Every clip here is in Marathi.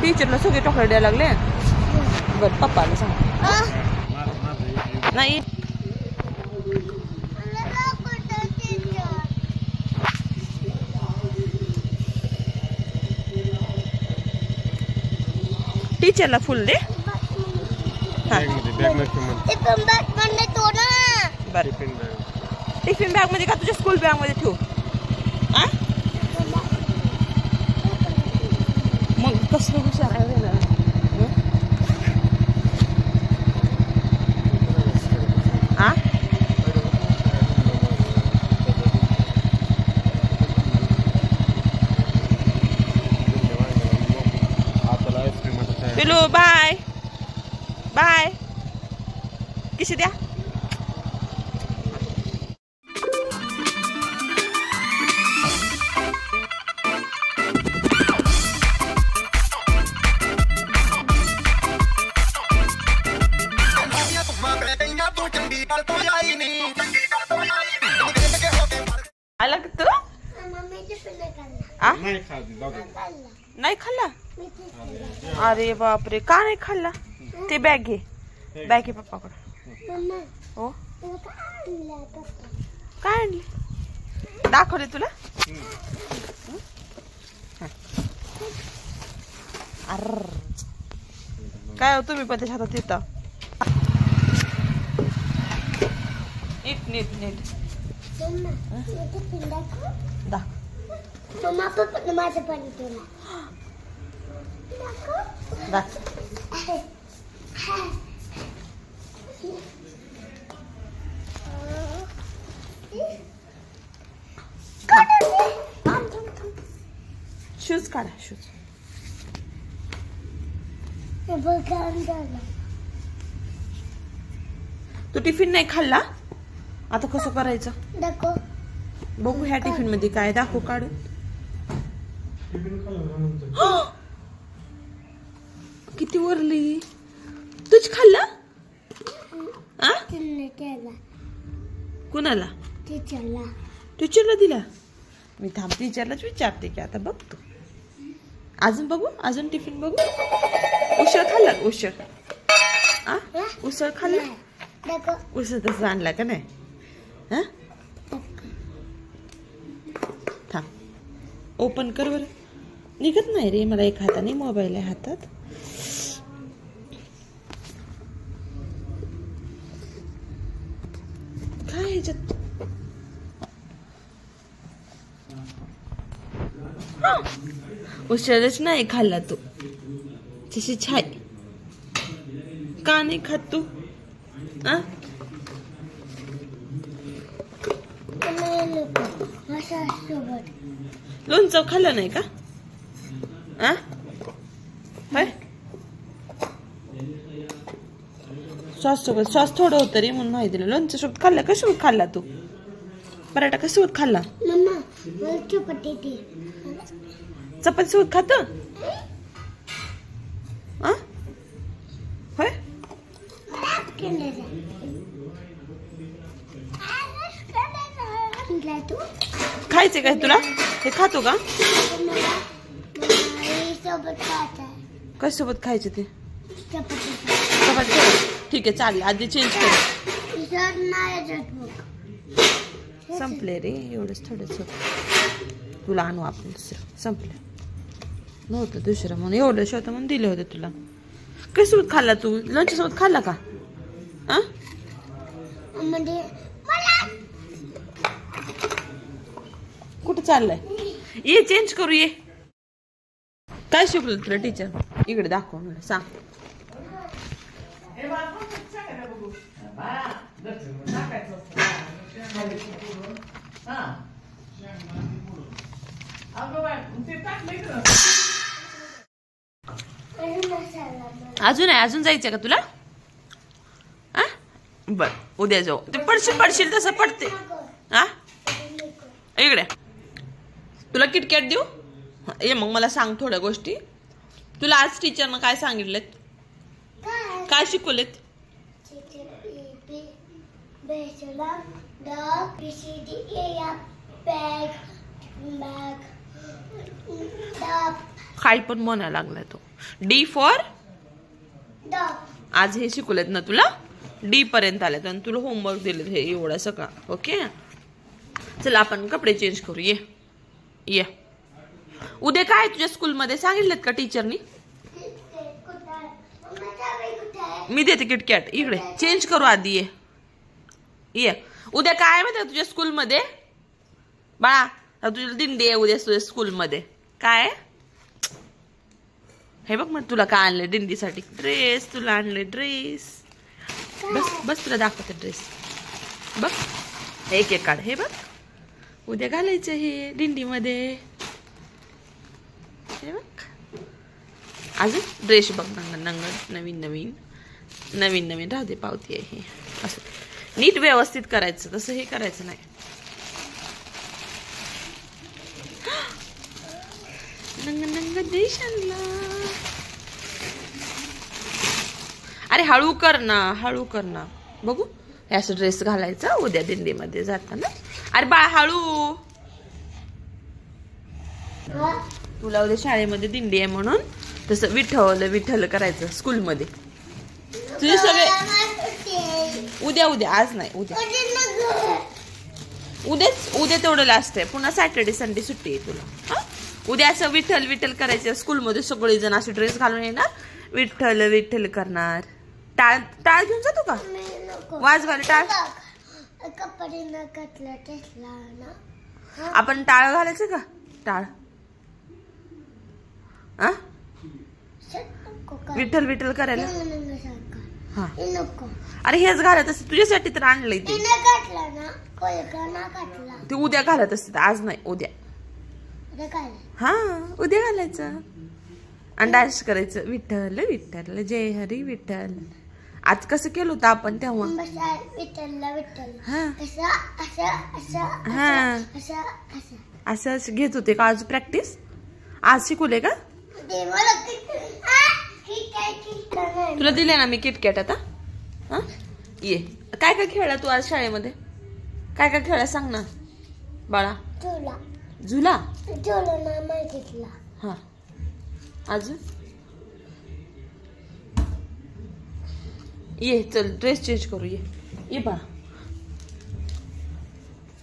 टीचरला सगळे चॉकलेट द्यायला लागले. बर पप्पाला सांग. नाही टीचरला फुल दे. टिफिन बॅग मध्ये का तुझ्या स्कूल बॅग मध्ये ठेवू. मग कसं हुशार आहे ना. पिलू बाय बाय किशी द्या. आला का तू. नाही खाल्ला. अरे बापरे का नाही खाल्ला. ते बॅग घे. बॅग घे पप्पाकडे. हो काय आणली दाखवले तुला. अर काय हो तुम्ही पण त्याच्या हातात येतं. नीट नीट नीट शूज काढा. शूज तू टिफिन नाही खाल्ला. आता कसं करायचं बघू. ह्या टिफिन मध्ये काय दाखव काढून. किती वरली. तूच खाल्ला. कुणाला. टीचरला दिला. मी थांब टीचरलाच विचारते की आता बघतो. अजून बघू. अजून टिफिन बघू. उसळ खाल्ला. उसळ खाल्ला. उसळ तसं आणला का नाही. थांब ओपन कर बर. निघत नाही रे मला. एक हाताने मोबाईल आहे हातात. काय ह्याच्यात. उसळच नाही खाल्ला तू. तशी छाय का नाही खात तू. लोणचं खाल्लं नाही का. सॉस सोबत. सॉस थोडं होतं रे म्हणून नाही दिलं. लोणचं सोबत खाल्लं. कशासोबत खाल्ला तू. पराठा कशासोबत खाल्ला. चपाती सोबत खात. होय खायचे काय तुला. हे खातो का. कशा सोबत खायचे ते. चपाती. ठीक आहे चालेल. आधी चेंज कर. संपले रे. एवढंच थोडंच तुला आणू आपण दुसरं. संपलं नव्हतं दुसरं म्हणून. एवढं होतं म्हणून दिलं होतं तुला. कशासोबत खाल्ला तू. लंच सोबत खाल्ला का. कुठं चाललंय. ये चेंज करू. ये काय शिकवलं तुला टीचर. इकडे दाखव मला सांग. अजून आहे. अजून जायचं का तुला. बर उद्या जाऊ. ते पडशील तसं पडते. इकडे तुला तुला किटकॅट देऊ? ये मग मला सांग थोड्या गोष्टी. तुला आज टीचरनं काय सांगितलेत? काय शिकवलेत? काय पण म्हणायला लागलाय तो. डी फॉर आज हे शिकवलेत ना तुला? डी पर्यंत आलेत आणि तुला होमवर्क दिलेत हे एवढा सगळा. ओके चल आपण कपडे चेंज करू. ये ये. उद्या काय तुझ्या स्कूलमध्ये सांगितलेत का टीचरनी? मी देते किटकॅट. इकडे चेंज करू आधी. ये ये. उद्या काय माहिती तुझ्या स्कूलमध्ये बाळा? तुझी दिंडी आहे उद्या तुझ्या स्कूलमध्ये. काय हे बघ मग तुला काय आणले दिंडीसाठी? ड्रेस. तुला आणले ड्रेस. बस बस तुला दाखवते ड्रेस. बघ एक एक काढ. हे बघ उद्या घालायचं हे दिंडीमध्ये. हे बघ अजून ड्रेस बघ. नंगड नवीन नवीन नवीन नवीन राहू दे. पावती आहे हे. असं नीट व्यवस्थित करायचं. तसं हे करायचं नाही. नंग नंग देश आणला. अरे हळू कर ना हळू कर ना. बघू असं ड्रेस घालायचा उद्या दिंडीमध्ये जाताना. अरे बाळ हळू. तुला उद्या शाळेमध्ये दिंडी आहे म्हणून तसं विठ्ठल विठ्ठल करायचं स्कूलमध्ये. तुझे सगळे उद्या उद्या आज नाही उद्या. उद्या तेवढं लास्ट आहे. पुन्हा सॅटर्डे संडे सुट्टी आहे तुला. उद्या असं विठ्ठल विठ्ठल करायचं स्कूलमध्ये. सगळे जण असे ड्रेस घालून येणार विठ्ठल विठ्ठल करणार. टाळ टाळ घेऊन जातो का? वाजवायला टाळ. आपण टाळ घालायचं का? टाळ विठ्ठल विठ्ठल करायला. हा अरे हेच घालत असते तुझ्यासाठी तर आणलंय ते. ते उद्या घालत असते आज नाही उद्या. हा उद्या घालायचं आणि डान्स करायचं. विठ्ठल विठ्ठल जय हरी विठ्ठल. आज कसं केलं होतं आपण तेव्हा? असं असं घेत होते का आज प्रॅक्टिस? आज शिकवले का? तुला दिले ना मी किटकॅट आता. ये काय काय खेळला तू आज शाळेमध्ये? काय काय खेळला सांग ना बाळा. झुला. हा अजून ये चल ड्रेस चेंज करू. ये ये बाळा.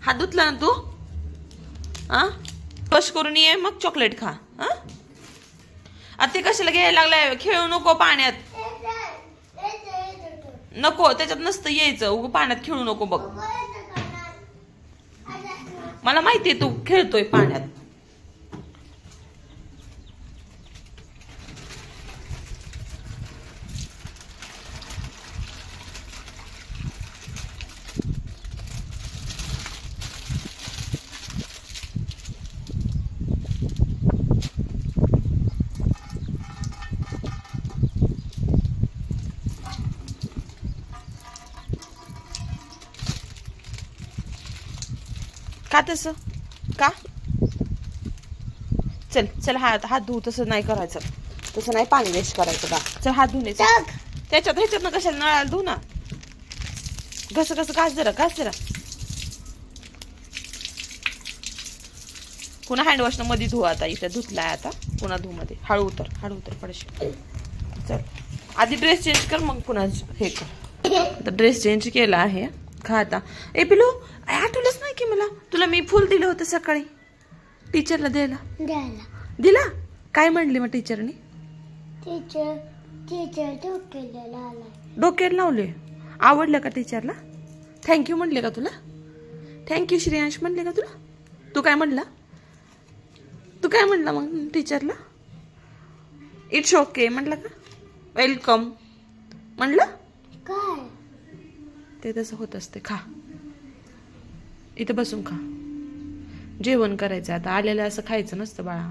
हात धुतला ना तू? ब्रश करून ये मग चॉकलेट खा. आता ते कशाला घ्यायला लागलाय? खेळू नको पाण्यात. नको त्याच्यात नसतं यायचं. उग पाण्यात खेळू नको बघ. मला माहितीये तू खेळतोय पाण्यात. का तसं का? चल चल हात हात धुऊ. तसं नाही करायचं. तसं नाही पाणी वेस्ट करायचं का? चल हात धुणे. त्याच्यात ह्याच्यात कशाला नळाला धुऊ ना. कसं कसं घास जरा घास जरा. पुन्हा हँडवॉश न मध्ये धुऊ. आता इथं धुतलाय आता पुन्हा धुऊ मध्ये. हळू उतर पडशी. चल आधी ड्रेस चेंज कर मग पुन्हा हे कर. आता ड्रेस चेंज केला आहे. खा आता. ए पिलू आठवलंच नाही की मला. तुला मी फुल दिलं होतं सकाळी टीचरला द्यायला. दिला? काय म्हणली मग टीचरनी? डोक्याला लावले. आवडलं का टीचरला? थँक्यू म्हणले का तुला? थँक्यू श्रेयांश म्हणले का तुला? तू काय म्हणला? तू काय म्हणला मग टीचरला? इट्स ओके म्हणला का? वेलकम म्हणलं काय? ते तसं होत असते. खा इथं बसून खा. जेवण करायचं आता. आलेलं असं खायचं नसतं बाळा.